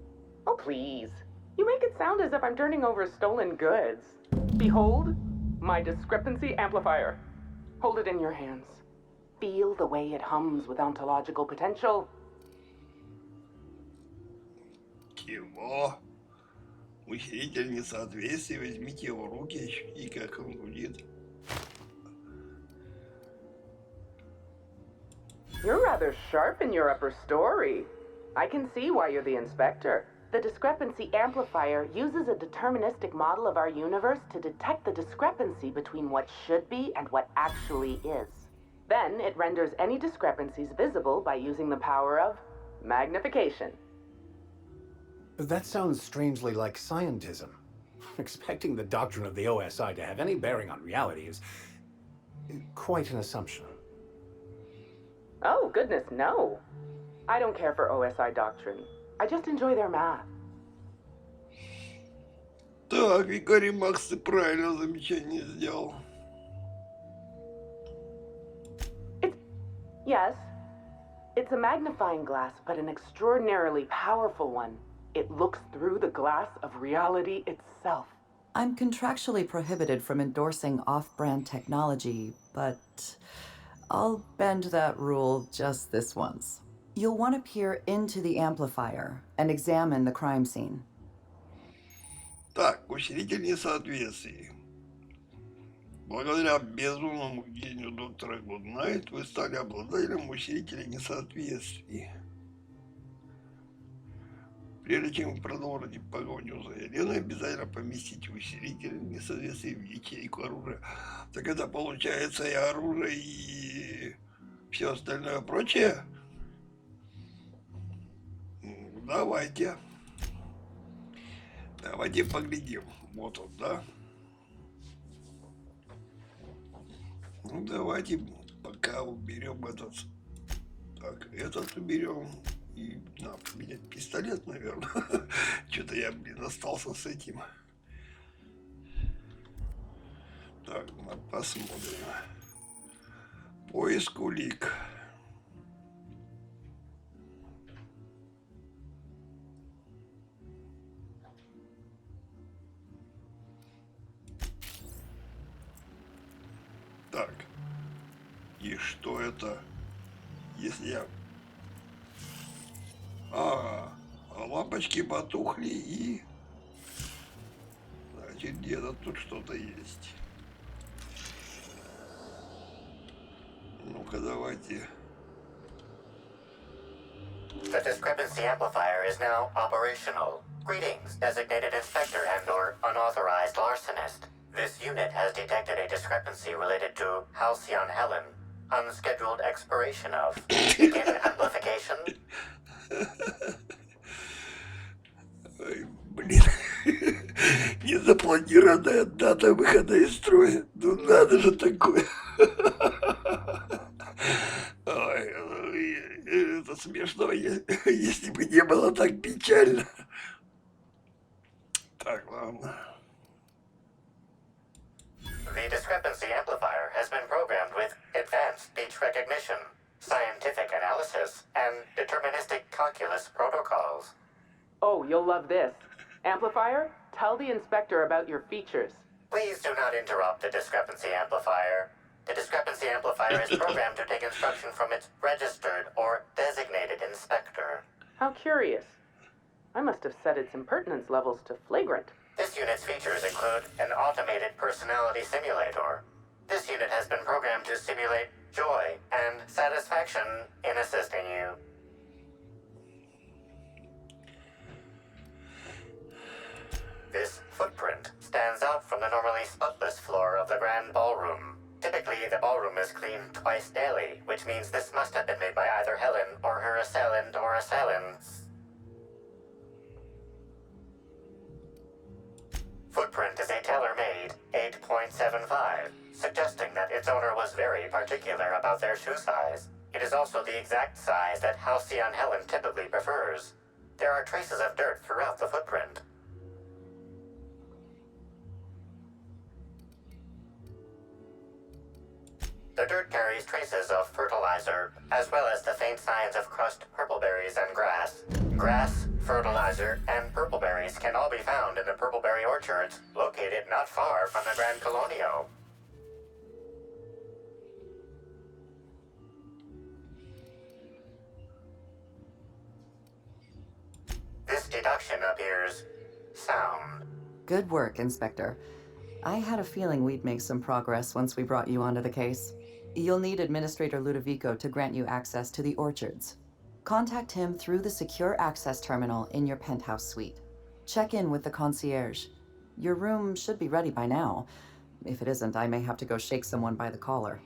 Oh, please. You make it sound as if I'm turning over stolen goods. Behold, my discrepancy amplifier. Hold it in your hands. Feel the way it hums with ontological potential. Чего? Усилитель несоответствия, возьмите его в руки, ощутите, как он гудит. You're rather sharp in your upper story. I can see why you're the inspector. The discrepancy amplifier uses a deterministic model of our universe to detect the discrepancy between what should be and what actually is. Then it renders any discrepancies visible by using the power of magnification. That sounds strangely like scientism. Expecting the doctrine of the OSI to have any bearing on reality is quite an assumption. Oh, goodness, no. I don't care for OSI doctrine. I just enjoy their math. Так, Викарий Макс, ты правильно замечание сделал. Yes. It's a magnifying glass, but an extraordinarily powerful one. It looks through the glass of reality itself. I'm contractually prohibited from endorsing off-brand technology, but I'll bend that rule just this once. You'll want to peer into the amplifier and examine the crime scene. Так, усилитель несоответствий. Благодаря безумному гению доктора Гуднайт вы стали обладателем усилителя несоответствий. Прежде чем вы продолжите погоню за Еленой, обязательно поместите усилитель несоответствий в ячейку оружия. Так это получается и оружие, и все остальное прочее? Давайте. Давайте поглядим. Вот он, да? Ну, давайте пока уберем этот Так, этот уберем. И надо поменять пистолет, наверное. Что-то я, остался с этим. Так, мы посмотрим. Поиск улик. Так. И что это? Если я... лампочки потухли и... Значит, где-то тут что-то есть. Ну-ка, давайте. The discrepancy amplifier is now operational. Greetings, designated inspector and/or unauthorized larcenist. This unit has detected a discrepancy related to Halcyon Helen. Unscheduled expiration of. Begin amplification. Ой, блин. Незапланированная дата выхода из строя. Ну надо же такое. Ой, это смешно, если бы не было так печально. Так, ладно. The discrepancy amplifier has been programmed with advanced speech recognition, scientific analysis, and deterministic calculus protocols. Oh, you'll love this. Amplifier, tell the inspector about your features. Please do not interrupt the discrepancy amplifier. The discrepancy amplifier is programmed to take instruction from its registered or designated inspector. How curious. I must have set its impertinence levels to flagrant. This unit's features include an automated personality simulator. This unit has been programmed to simulate joy and satisfaction in assisting you. This footprint stands out from the normally spotless floor of the grand ballroom. Typically, the ballroom is cleaned twice daily, which means this must have been made by either Helen or her assailant or assailants. Footprint is a tailor-made 8.75, suggesting that its owner was very particular about their shoe size. It is also the exact size that Halcyon Helen typically prefers. There are traces of dirt throughout the footprint. The dirt carries traces of fertilizer, as well as the faint signs of crushed purpleberries and grass. Grass, fertilizer, and purpleberries can all be found in the purpleberry orchards, located not far from the Grand Colonio. This deduction appears sound. Good work, Inspector. I had a feeling we'd make some progress once we brought you onto the case. You'll need Administrator Ludovico to grant you access to the orchards. Contact him through the secure access terminal in your penthouse suite. Check in with the concierge. Your room should be ready by now. If it isn't, I may have to go shake someone by the collar.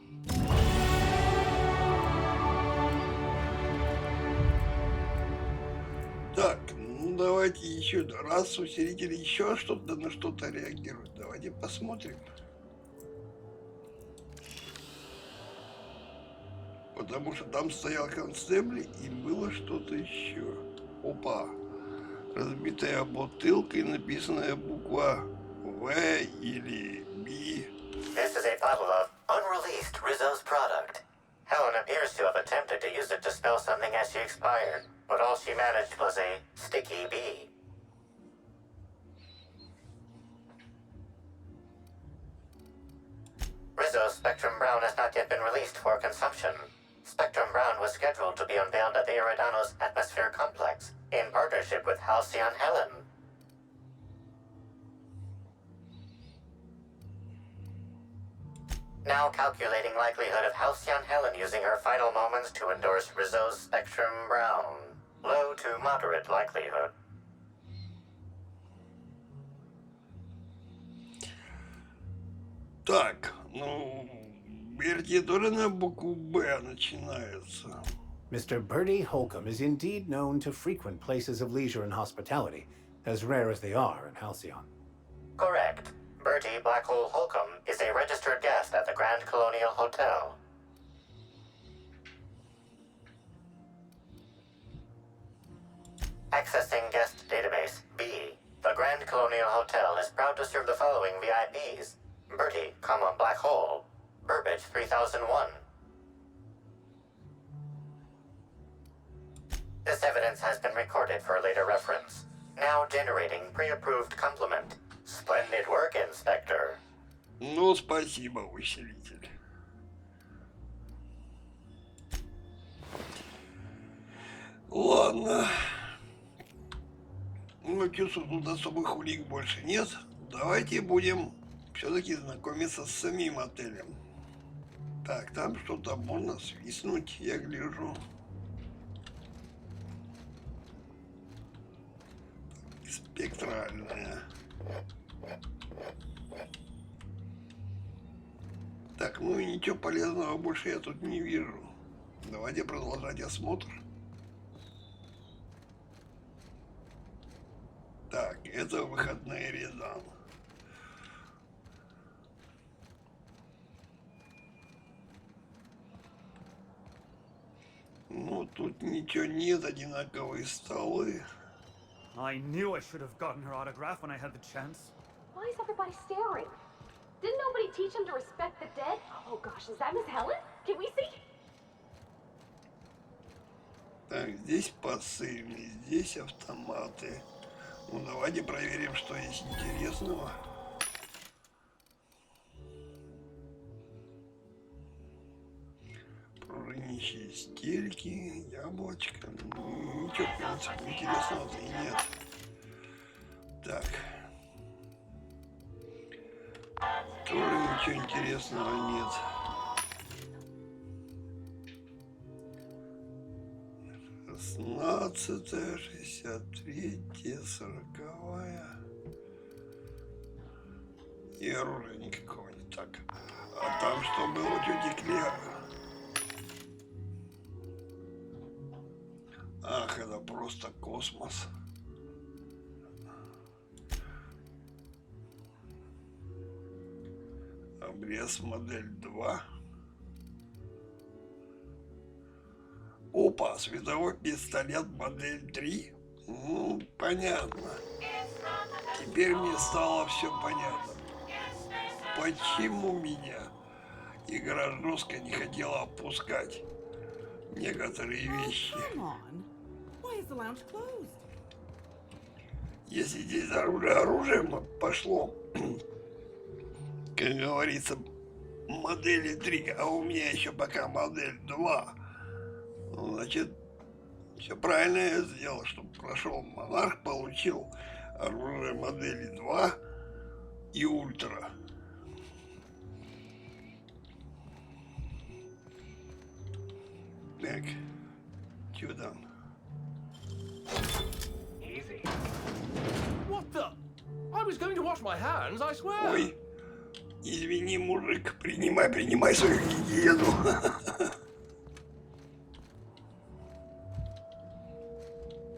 Так, ну давайте еще раз усилитель еще что-то на что-то реагирует. Давайте посмотрим. Потому что там стоял констебль и было что-то еще. Опа. Разбитая бутылка и написанная буква В или B. This is a bottle of unreleased Rizzo's product. Helen appears to have attempted to use it to spell something as she expired, but all she managed was a sticky B. Rizzo's Spectrum Brown has not yet been released for consumption. Spectrum Brown was scheduled to be unveiled at the Eridane's Atmosphere Complex, in partnership with Halcyon Helen. Now calculating likelihood of Halcyon Helen using her final moments to endorse Rizzo's Spectrum Brown. Low to moderate likelihood. Так, ну, Берти тоже на букву Б начинается. Mr. Bertie Holcomb is indeed known to frequent places of leisure and hospitality, as rare as they are in Halcyon. Correct. Bertie Blackhole Holcomb is a registered guest at the Grand Colonial Hotel. Accessing guest database B. The Grand Colonial Hotel is proud to serve the following VIPs. Bertie, Black Hole. Burbage 3001. This evidence has been recorded for later reference. Now generating pre-approved compliment. Splendid work, Inspector. Ну, спасибо, усилитель. Ладно. Ну, чувствую, тут особых улик больше нет. Давайте будем все-таки знакомиться с самим отелем. Так, там что-то можно свистнуть, я гляжу. Спектральная. Так, ну и ничего полезного больше я тут не вижу. Давайте продолжать осмотр. Так, это выход на Эридане. Ну, тут ничего нет, одинаковые столы. I knew I should have gotten her autograph when I had the chance. Why is everybody staring? Didn't nobody teach him to respect the dead? Oh gosh, is that Miss Helen? Can we see? Так, здесь посыльные, здесь автоматы. Ну, давайте проверим, что есть интересного. Пружинящие стельки, яблочко. Ну, ничего, в принципе, интересного-то и нет. Так. Тоже ничего интересного нет. Шестнадцатая, 63-я, 40-я. И оружия никакого не так. А там что было у тети Клеры? Ах, это просто космос. Обрез модель 2. Опа, световой пистолет модель 3. Ну, понятно. Теперь мне стало все понятно. Почему меня игра жестко не хотела опускать некоторые вещи. Если здесь оружие пошло, как говорится, модели 3, а у меня еще пока модель 2, ну, значит, все правильно я сделал, чтобы прошел монарх, получил оружие модели 2 и ультра. Так, что там? Easy. What the? I was going to wash my hands, I swear. Ой, извини, мужик, принимай свою гигиену.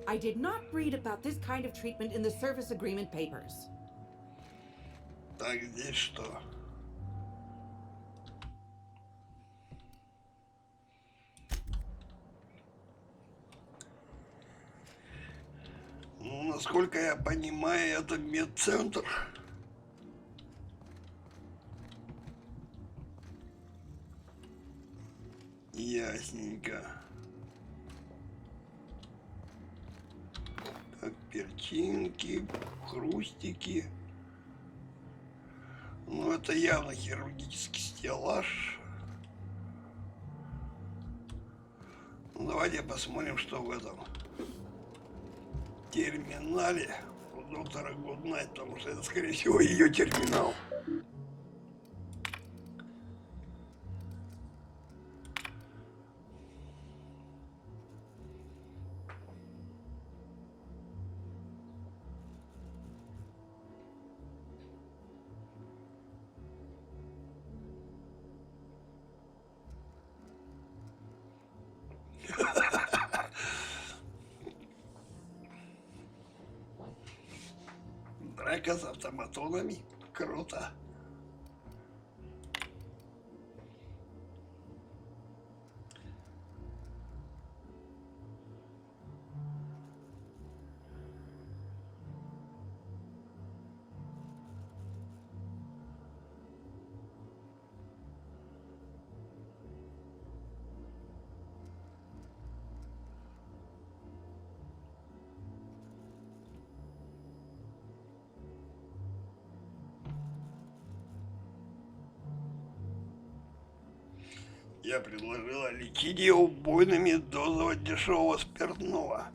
I did not read about this kind of treatment in the service agreement papers. Так, здесь что? Ну, насколько я понимаю, это медцентр. Ясненько. Так, перчинки, хрустики. Ну, это явно хирургический стеллаж. Ну, давайте посмотрим, что в этом терминале у доктора Гуднайт, потому что это, скорее всего, ее терминал. Драка с автоматонами. Круто. Я предложила лечить ее убойными дозами дешевого спиртного.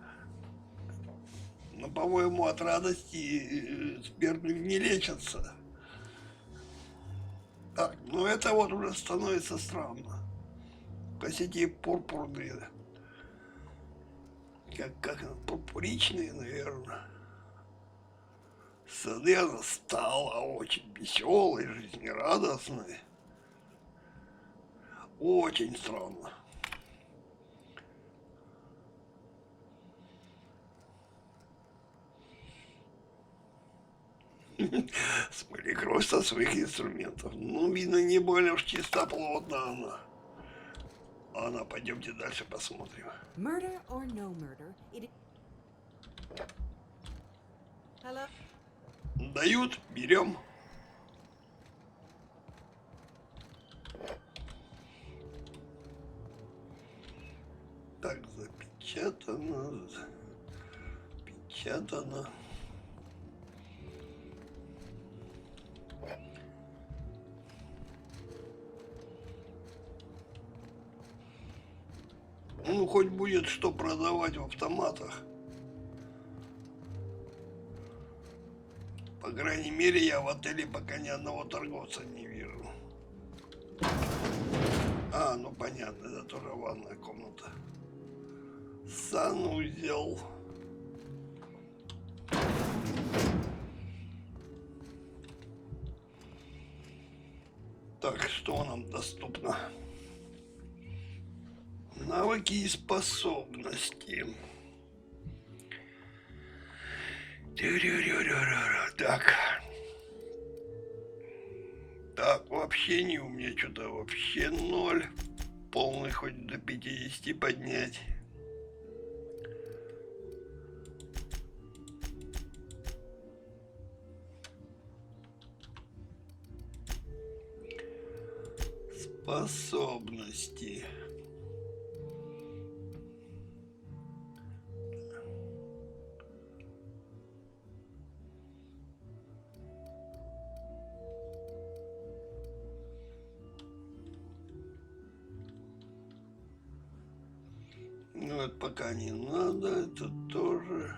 Но, по-моему, от радости спиртным не лечатся. Так, ну это вот уже становится странно. По сети пурпурные. Как пурпуричные, наверное. Сады она стала очень веселой, жизнерадостной. Очень странно. Смыли кровь со своих инструментов. Ну, видно, не больно уж чистоплотна она. Ладно, пойдемте дальше посмотрим. Murder or no murder, it... Hello? Дают, берем. Так, запечатано. Запечатано. Ну, хоть будет что продавать в автоматах. По крайней мере, я в отеле пока ни одного торговца не вижу. А, ну понятно, это тоже ванная комната. Санузел. Так, что нам доступно? Навыки и способности. Так. Так, в общении у меня что-то вообще 0. Полный хоть до 50 поднять. Способности. Ну, это пока не надо, это тоже.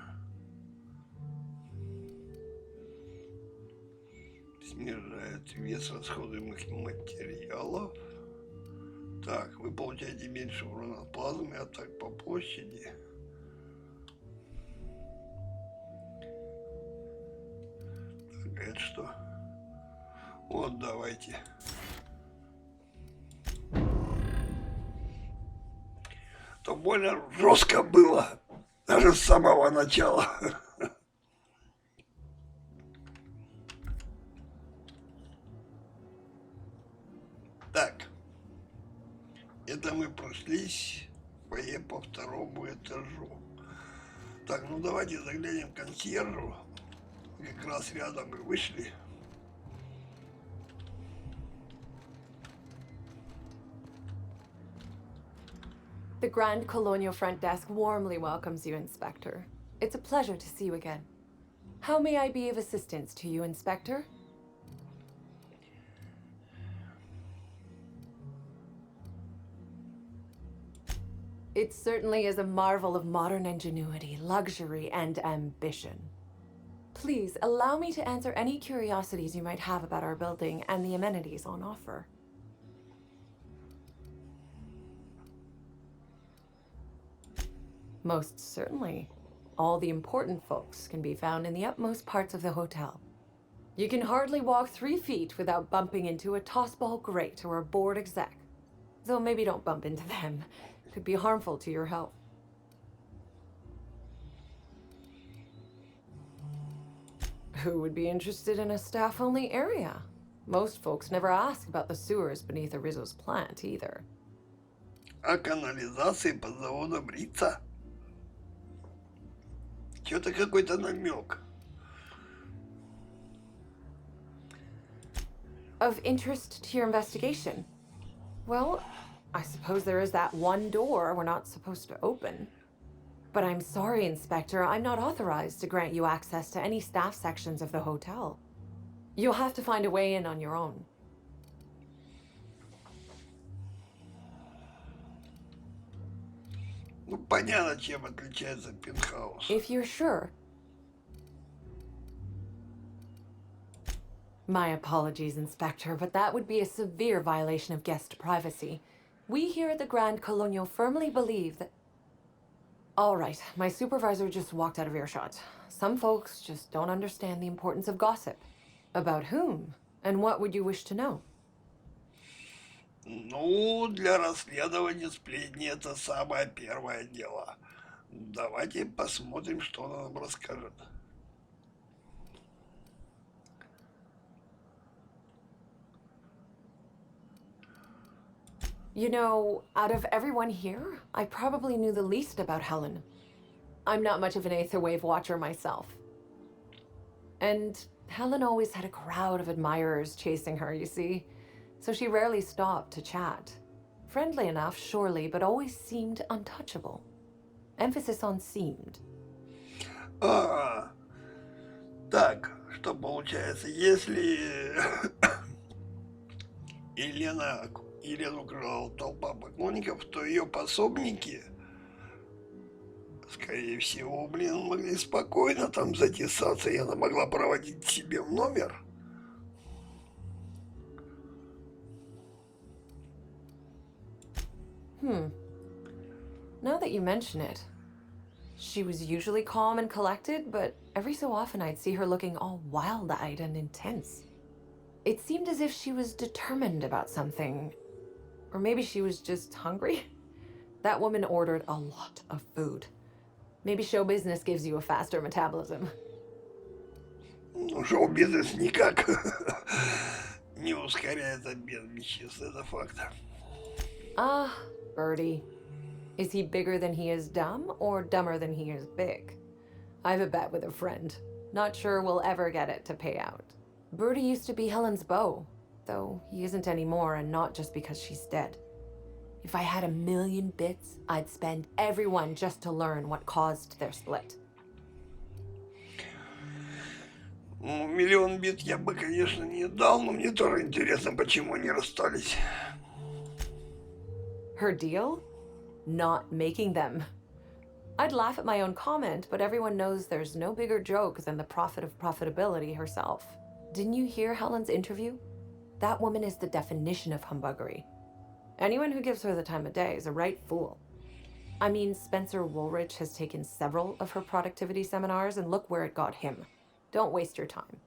Снижает вес расходуемых материалов. Так, вы получаете меньше урона от плазмы, а так по площади. Так, это что? Вот, давайте. То больно жестко было, даже с самого начала. Так, это мы прошлись по второму этажу. Так, ну давайте заглянем к консьержу. Как раз рядом мы вышли. The Grand Colonial Front Desk warmly welcomes you, Inspector. It's a pleasure to see you again. How may I be of assistance to you, Inspector? It certainly is a marvel of modern ingenuity, luxury, and ambition. Please, allow me to answer any curiosities you might have about our building and the amenities on offer. Most certainly. All the important folks can be found in the utmost parts of the hotel. You can hardly walk 3 feet without bumping into a tossball grate or a bored exec. Though maybe don't bump into them. It could be harmful to your health. Who would be interested in a staff-only area? Most folks never ask about the sewers beneath Rizzo's plant either. А канализации под заводом Рица? Что-то какой-то намек. Of interest to your investigation? Well, I suppose there is that one door we're not supposed to open. But I'm sorry, Inspector, I'm not authorized to grant you access to any staff sections of the hotel. You'll have to find a way in on your own. Ну, понятно, чем отличается пентхаус. If you're sure. My apologies, Inspector, but that would be a severe violation of guest privacy. We here at the Grand Colonial firmly believe that... All right, my supervisor just walked out of earshot. Some folks just don't understand the importance of gossip. About whom? And what would you wish to know? Ну, для расследования сплетни это самое первое дело. Давайте посмотрим, что она нам расскажет. You know, out of everyone here, I probably knew the least about Helen. I'm not much of an Aether Wave watcher myself. And Helen always had a crowd of admirers chasing her, you see. So she rarely stopped to chat. Friendly enough, surely, but always seemed untouchable. Emphasis on seemed. Так, что получается, если Елену крала толпа поклонников, то ее пособники, скорее всего, могли спокойно там затесаться, и она могла проводить себе в номер. Now that you mention it, she was usually calm and collected, but every so often I'd see her looking all wild-eyed and intense. It seemed as if she was determined about something. Or maybe she was just hungry. That woman ordered a lot of food. Maybe show business gives you a faster metabolism. Ну, шоу-бизнес никак не ускоряет обмен веществ, это факт. Ah, Birdie. Is he bigger than he is dumb, or dumber than he is big? I have a bet with a friend. Not sure we'll ever get it to pay out. Birdie used to be Helen's beau, though he isn't anymore, and not just because she's dead. If I had 1,000,000 bits, I'd spend every one just to learn what caused their split. Ну, 1,000,000 бит я бы, конечно, не дал, но мне тоже интересно, почему они расстались. Her deal? Not making them. I'd laugh at my own comment, but everyone knows there's no bigger joke than the prophet of profitability herself. Didn't you hear Helen's interview? That woman is the definition of humbuggery. Anyone who gives her the time of day is a right fool. I mean, Spencer Woolrich has taken several of her productivity seminars, and look where it got him. Don't waste your time.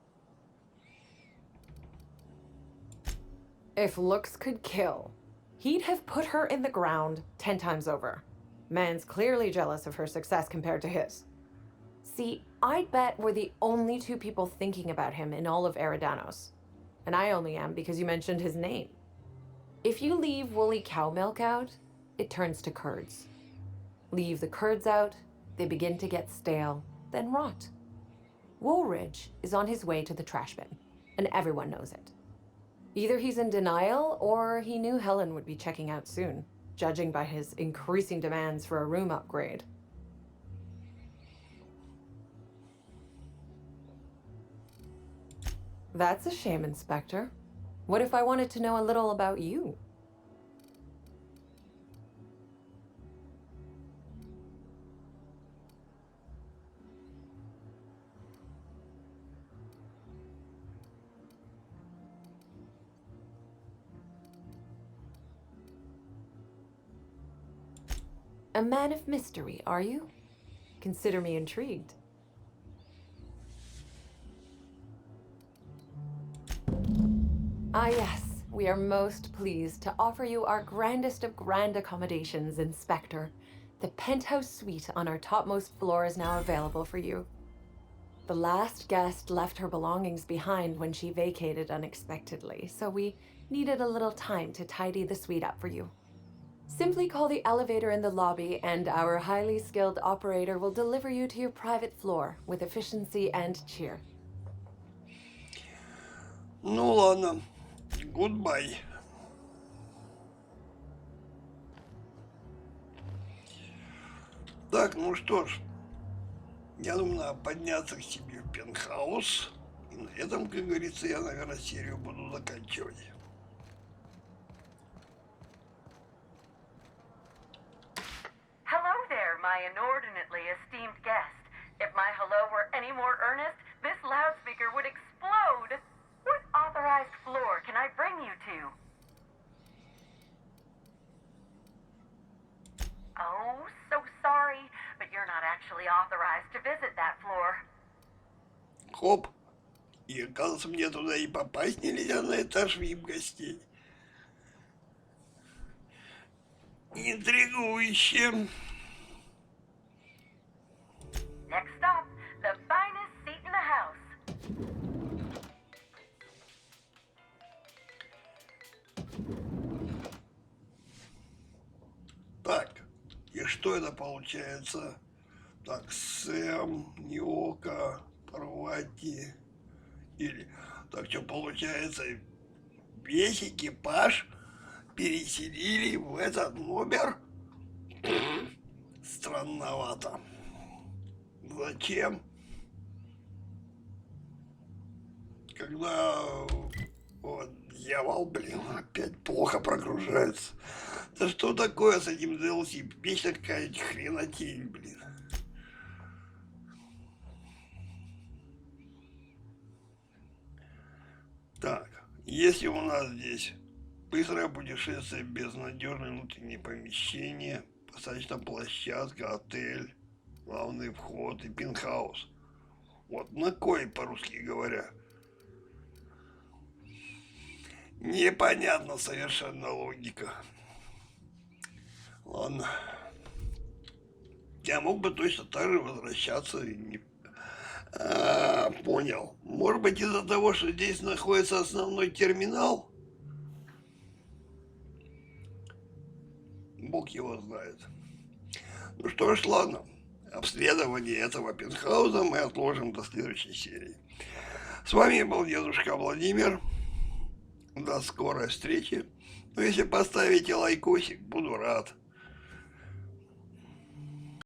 If looks could kill, he'd have put her in the ground 10 times over. Man's clearly jealous of her success compared to his. See, I'd bet we're the only two people thinking about him in all of Eridanos. And I only am because you mentioned his name. If you leave woolly cow milk out, it turns to curds. Leave the curds out, they begin to get stale, then rot. Woolridge is on his way to the trash bin, and everyone knows it. Either he's in denial, or he knew Helen would be checking out soon, judging by his increasing demands for a room upgrade. That's a shame, Inspector. What if I wanted to know a little about you? A man of mystery, are you? Consider me intrigued. Ah yes, we are most pleased to offer you our grandest of grand accommodations, Inspector. The penthouse suite on our topmost floor is now available for you. The last guest left her belongings behind when she vacated unexpectedly, so we needed a little time to tidy the suite up for you. Simply call the elevator in the lobby and our highly skilled operator will deliver you to your private floor with efficiency and cheer. Ну ладно. Goodbye. Так, ну что ж, я думаю, надо подняться к себе в пентхаус. И на этом, как говорится, я, наверное, серию буду заканчивать. Hello there. any more earnest, this loudspeaker would explode. What authorized floor can I bring you to? Oh, so sorry, but you're not actually authorized to visit that floor. Хоп. И оказывается, мне туда и попасть нельзя на этаж VIP гостей. Интригующе. Next stop, the finest seat in the house. Так, и что это получается? Так, Сэм, Ньока, Парвати. Или, так что получается, весь экипаж переселили в этот номер? Странновато. Зачем? Когда вот дьявол, блин, опять плохо прогружается. Да что такое с этим DLC? Вечно какая-то хренотень, блин. Так, если у нас здесь быстрое путешествие, безнадежное внутреннее помещение, посадочная площадка, отель, главный вход и пентхаус. Вот на кой, по-русски говоря? Непонятна совершенно логика. Ладно. Я мог бы точно так же возвращаться и не... понял. Может быть, из-за того, что здесь находится основной терминал? Бог его знает. Ну что ж, ладно. Обследование этого пентхауза мы отложим до следующей серии. С вами был дедушка Владимир. До скорой встречи. Ну, если поставите лайкосик, буду рад.